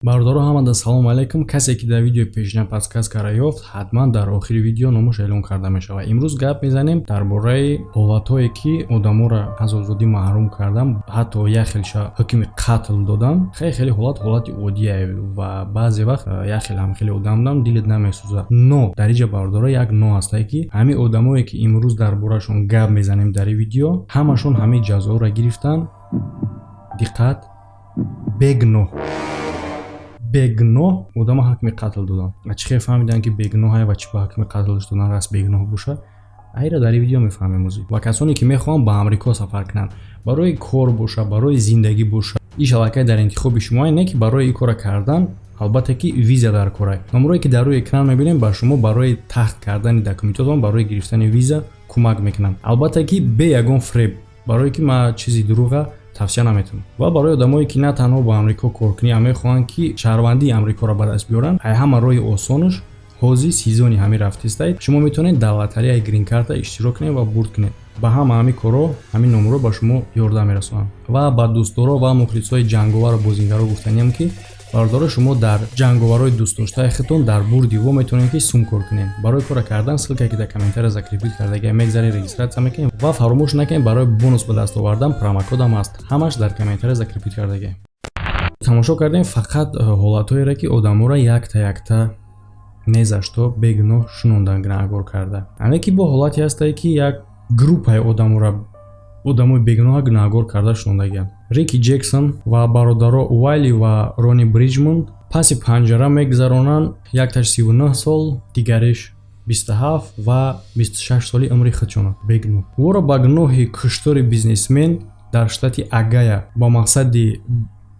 Бардоро ҳамада салому алайкум. Касе ки дар видеои пешина подсказка ра ёфт, ҳатман дар охири видео номаш эълон карда мешавад. Имрӯз гап мезанем дар бораи ҳолатҳое ки одаморо аз озодӣ маҳрум кардан, ҳатто яхелша ҳукми қатл додан. Хеле ҳолати оддие ва баъзе вақт яхеле одамам дилет намесӯзад. Но дар инҷа бардоро як но ҳастае ки ҳамин одамое ки имрӯз дар борашон гап мезанем дар ин видео, ҳамашон ҳамин ҷазоро гирифтан. Диққат, бегуноҳ одама ҳукми қатл додан. Чӣ хел фаҳмидан ки бегуноҳае ва чӣ ба ҳукми қатлш додан раст бегуноҳ боша? Айра дар ин видео мефаҳмем ӯзи. Ва касоне ки мехоҳанд ба Амрико сафар кунанд, барои кор боша, барои зиндагӣ боша, ин шалакай дар интихоби шумое, не ки барои ин кора кардан албатта ки виза дар корае. Номерое ки дар рӯи экран мебинем ба шумо барои тахт кардани документотон, барои гирифтани виза кӯмак мекунанд. Албатта ки бе ягон фреб, барое ки ман чизи дурӯға тавсия наметавонам. Ва барои одамое ки на танҳо ба Амрико коркунӣ, а мехоҳанд ки шаҳрвандии Амрикоро ба даст биёранд, ҳама роҳи осонаш ҳозир сезони ҳамин рафтистаед. Шумо метавонед дар лотареяи грин карта иштирок кунед ва бурд кунед. Ба ҳамин корро ҳамин номерро ба шумо ёрдам мерасонам. Ва ба дӯстдоро ва мухлисои ҷанговару бозингаро гуфтаниям ки бардоро шумо дар ҷанговарои дӯстдоштаи худтон дар бурди во метавонед ки сум кор кунед. Барои кора кардан ссилкае ки дар комментария закрепит кардаги мегзаред, регистратсия мекунед ва фаромӯш накунед барои бонус ба даст овардан промокодам аст. Ҳамаш дар комментария закрепит кардаги. Тамошо кардем фақат ҳолатҳоеро ки одаморо якта незашто бегуноҳ шунондан гунаҳгор карда. Ане ки бо ҳолати ҳастае ки як группаи одамои бегуноҳа гунаҳгор карда шунондагианд. Рики Ҷексон ва бародаро Уайли ва Рони Бриҷмонд паси панҷара мегузаронанд. Якташ 39 сол, дигариш 27 ва 26 соли умри худшонанд. Бегуноҳ ворро ба гуноҳи куштори бизнесмен дар штати Агая ба мақсади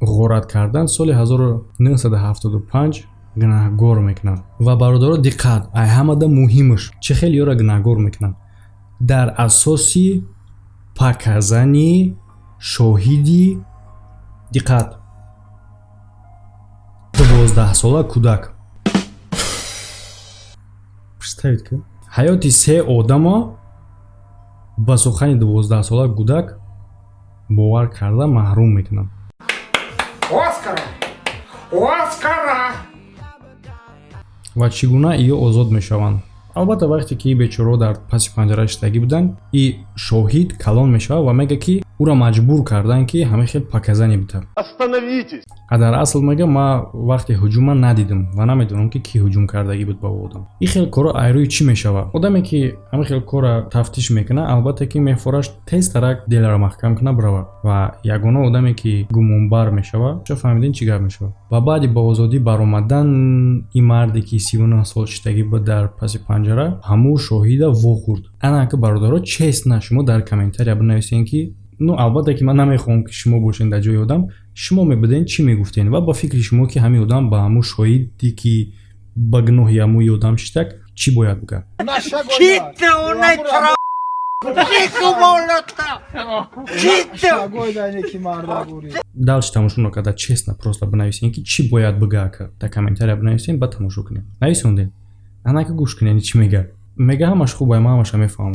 ғорат кардан соли 1975 гунаҳгор мекунанд. Ва бародаро диққат, ай ҳамада муҳимаш чӣ хел ёро гунаҳгор мекунанд? Дар асоси паказани шоҳиди, диққат, 12-сола кӯдак. Представед ки ҳаёти се одамо ба сухани 12-сола кӯдак бовар карда маҳрум мекунанд. Оскара! Ва чӣ гуна ё озод мешаванд? Албатта вақте ки бечораҳо дар паси панҷара иштагӣ буданд, и шоҳид калон мешавад ва мега ки ура маҷбур кардан ки ҳамин хел паказани буда. Остановитесь! Дар асл мега ман вақте ҳуҷума надидим ва намедонам ки ки ҳуҷум кардагӣ буд ба одам. Ин хел кора айрӯи чӣ мешавад? Одаме ки ҳамин хел кора тафтиш мекунад, албатта ки мефораш тезтарак деларо маҳкам кунад биравад. Ва ягона одаме ки гумонбар мешавад, чо фаҳмидин чӣ гап мешавад? Ва баъди ба озодӣ баромадан ин марде ки 39 сол иштагӣ буд дар паси панҷара ҳаму шоҳида вохӯрд. Ана ки бародаро честна шумо дар комментария бинависен ки албатта ки ман намехоҳам ки шумо бошен дар ҷои одам, шумо мебуден чӣ мегуфтен ва ба фикри шумо ки ҳамин одам ба ҳаму шоҳиди ки ба гуноҳи ҳамуи одам шитак чӣ бояд бигӯяд? Далчи тамошо накарда честна просто бинависен ки чӣ бояд бигӯяд. Дар комментария бинависен ба тамошо кунед. Нависондем? Анака гӯш кунед чӣ мега ҳамаш хубае, ман ҳамаша мефаҳмам.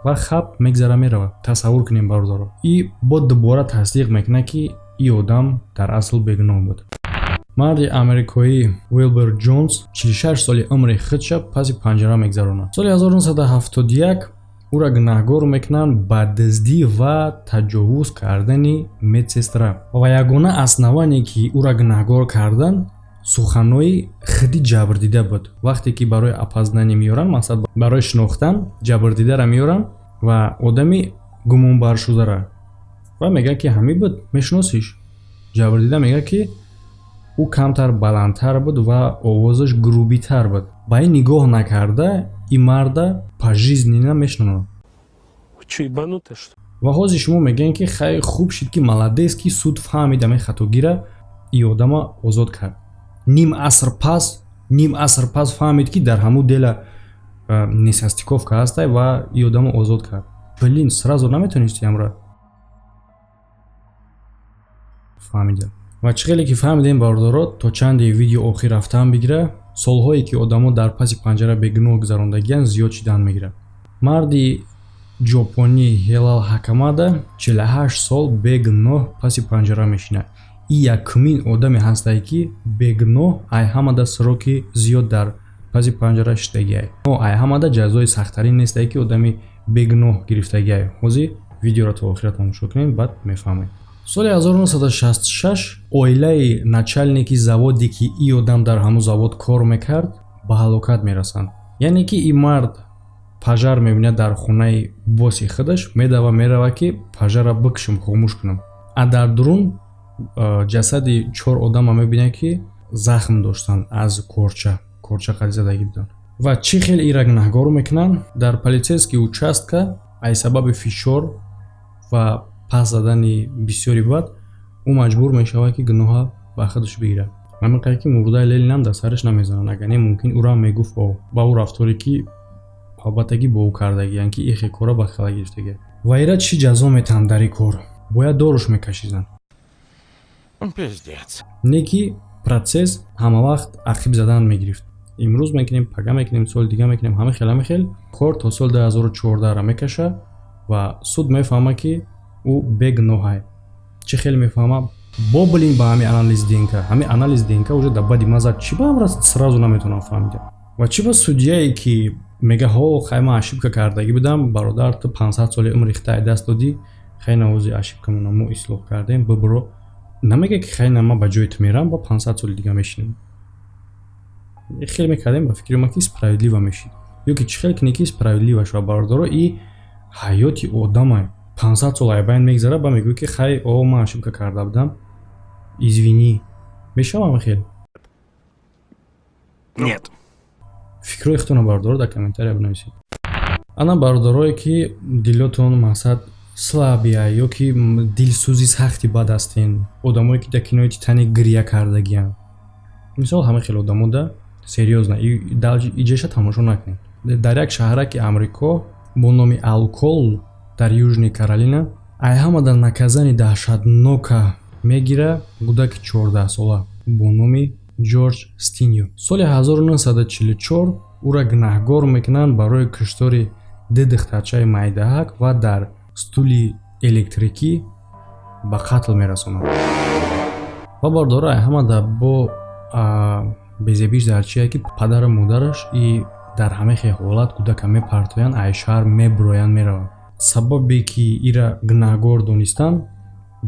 Ва хаб мегзара меравад. Тасаввур кунем бародаро. И бо дубора тасдиқ мекунад ки ин одам дар асл бегуноҳ буд. Марди амрикоӣ Уилбер Ҷонс 46 соли умри худша паси панҷара мегзаронад. Соли 1971 ура гунаҳгор мекунанд ба дуздӣ ва таҷовуз кардани медсестра. Ва ягона основание ки ура гунаҳгор кардан суханои худи ҷабрдида буд. Вақте ки барои опознание меёранд, мақсад барои шинохтан ҷабрдидаро меёранд ва одами гумонбаршудара ва мега ки ҳамин буд, мешиносиш. Ҷабрдида мега ки ӯ камтар баландтар буд ва овозаш грубитар буд. Ба ин нигоҳ накарда ин марда пожизненно мешинонад. Ва ҳозир шумо мегӯед ки хай хуб шид ки маладес ки суд фаҳмид ҳамин хатогира ин одама озод кард. Ним аср пас фаҳмид ки дар ҳамун дела несостиковка ҳастай ва ин одама озод кард. Блин, сразу наметонисти амра фаҳмидам. Ва чӣ хеле ки фаҳмидем бародаро, то чанде видео охир рафтан бигира, солҳое ки одамо дар паси панҷара бегуноҳ гузарондагианд зиёд шидан мегирад. Марди ҷопонӣ Ҳелал Ҳакамада 48 сол бегуноҳ паси панҷара мешинад. ин якумин одаме ҳастае ки бегуноҳ ай ҳамада сроки зиёд дар пази панҷара шитагиай. Ай ҳамада ҷазои сахттарин нестае ки одами бегуноҳ гирифтагиай. ҳозир видеоро то охира тамошо кунем, баъд мефаҳмем. соли 1966 оилаи начальники заводе ки ин одам дар ҳамун завод кор мекард ба ҳалокат мерасанд. яъне ки ин мард пажар мебинад дар хонаи боси худаш, медава мерава ки пажара бикушам, хомӯш кунам. дар дурун ҷасади 4 одама мебинад ки захм доштанд аз корча қадизадагӣ буданд. ва чӣ хел ира гунаҳгор мекунанд? Дар политсейский участка ай сабаби фишор ва пас задани бисёри бад ӯ маҷбур мешавад ки гуноҳа ба худаш бигирад. ҳамин қадр ки мурдаи Ленинам дар сараш намезананд, агар не мумкин ӯро мегуфт ба ӯ рафторе ки албаттаги бо ӯ кардагиян ки ихе кора ба хела гирифтагия. ва ира чӣ ҷазо метаҳанд дар ин кор? Бояд доруш мекашиданд. Пиздец. Не ки протсесс ҳама вақт ақиб задан мегирифт. имрӯз мекунем, пага мекунем, соли дига мекунем, ҳама хел кор то соли 2014 мекаша ва суд мефаҳма ки ӯ бегуноҳай. чӣ хел мефаҳма? бо билин ба ҳамин анализ ДНК. ҳамин анализ ДНК уже дар баъди мазад чӣ ба амра сразу наметавонам фаҳмида. ва чӣ ба судяе ки мега ҳо хай ман ошибка кардагӣ будам, бародар ту 500 соли умри хитай даст додӣ, хай навози ошибкамона мо ислоҳ кардем, бибуро намега ки хай на ма ба ҷои ту мерам, ба 500 соли дига мешинем. хел мекардем ба фикри ма ки справедлива мешид. ё ки чӣ хел кунӣ ки справедлива шава бародаро, и ҳаёти одама 500 сол айбайн мегзара, ба мегӯи ки хай ман ошибка карда будам, извини. Мешавам хел? Нет. фикрои худтонро бародаро дар комментария бинависед. ана бародарое ки дилотон мақсад слабия ё ки дилсӯзи сахти бад ҳастен, одамое ки дар кинои Титаник гирья кардагиян. мисол ҳама хел одамо да серьёзна иҷаша тамошо накунед. дар як шаҳраки амрико бо номи Алкол дар Южни Каролина ай ҳамада наказани даҳшатнока мегира кӯдаки 14 сола бо номи Ҷорҷ Стиньо. соли 1944 ӯра гунаҳгор мекунанд барои куштори ду духтарчаи майдаҳак ва дар стули электрикӣ ба қатл мерасонанд. ва бардора ай ҳамада бо безебиш зарчия ки падару модараш и дар ҳамаи ҳолат кӯдака мепартоянд, ай шаҳр мебуроянд мераванд. сабабе ки ира гунаҳгор донистанд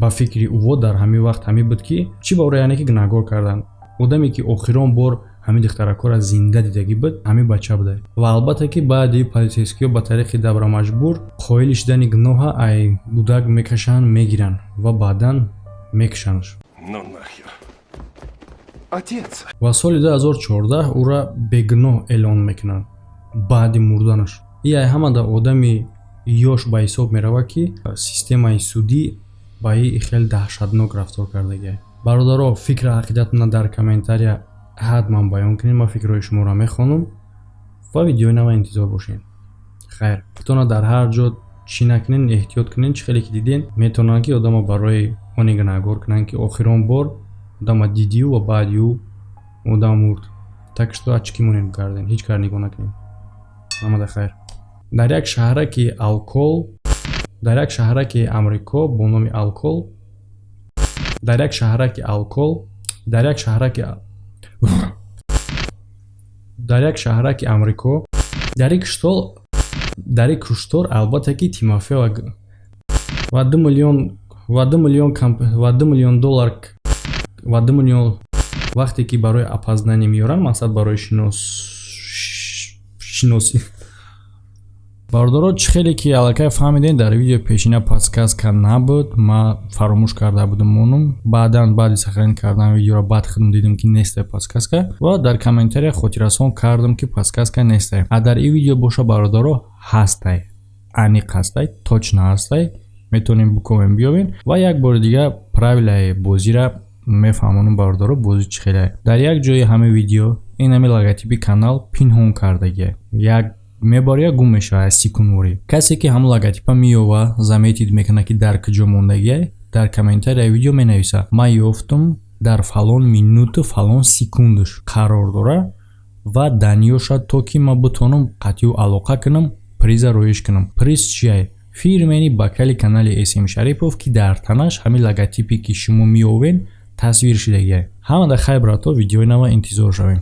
ба фикри ӯво дар ҳамин вақт ҳамин буд ки чӣ ба ӯро яъне ки гунаҳгор карданд. одаме ки охирон бор ҳамин духтаракора зинда дидагӣ буд ҳамин бача буда. ва албатта ки баъди политсейскиё ба тариқи даврамаҷбур қоили шидани гуноҳа ай кӯдак мекашанд, мегиранд ва баъдан мекушандш. Ну нахер. Отец. ва соли 2014 ӯра бегуноҳ эълон мекунанд баъди мурданаш. ин ай ҳамада одами ёш ба ҳисоб мерава ки системаи судӣ ба ин хеле даҳшатнок рафтор кардагиай. бародаро, фикр ақидатона дар комментария ҳатман баён кунед. ман фикрҳои шуморо мехонам ва видеои нава интизор бошед. хайр, худтона дар ҳар ҷо чӣ накунед, эҳтиёт кунед. чӣ хеле ки диден метавонанд ки одама барои оне гунаҳгор кунанд ки охирон бор одама дидию ва баъди ӯ одам мурд. так что ачки монед кардем, ҳеҷ кар нигоҳ накунем. ҳамада хайр. дар як шаҳраки Алкол, дар як шаҳраки Амрико бо номи Алкол, дар як шаҳраки Алкол, дар як шаҳраки дар як шаҳраки Амрико, дар ин куштор албатта ки Тимофей ва 2 миллион доллар ва 2 миллион вақте ки барои опознание меёранд, мақсад барои шиносӣ. бародаро, чӣ хеле ки аллакай фаҳмидем, дар видео пешина подсказка набуд, ман фаромӯш карда будам монум. баъдан баъди сохранӣ кардан видеоро баъд худам дидам ки нестай подсказка ва дар комментария хотиррасон кардам ки подсказка нестай. дар ин видео боша бародаро ҳастай, аниқ ҳастай, точно ҳастай, метавонем бикомем биёвем ва як бори дига правилаи бозира мефаҳмонам бародаро, бозӣ чӣ хеле. дар як ҷои ҳамин видео ин ҳамин логотипи канал пинҳон кардагия, як мебория гум мешавад секундворӣ. касе ки ҳамон логотипа меёва заметид мекунад ки дар куҷо мондагиай, дар комментарияи видео менависа ман ёфтам дар фалон минуту фалон секундаш қарор дора ва даниёша то ки ман бутонам қатъию алоқа кунам, приза роиш кунам. приз чияй? фирмени бакали канали SM Шарипов ки дар танаш ҳамин логотипе ки шумо меёвен тасвиршидагия. Ҳамада хай брато, видеои нава интизор шавем.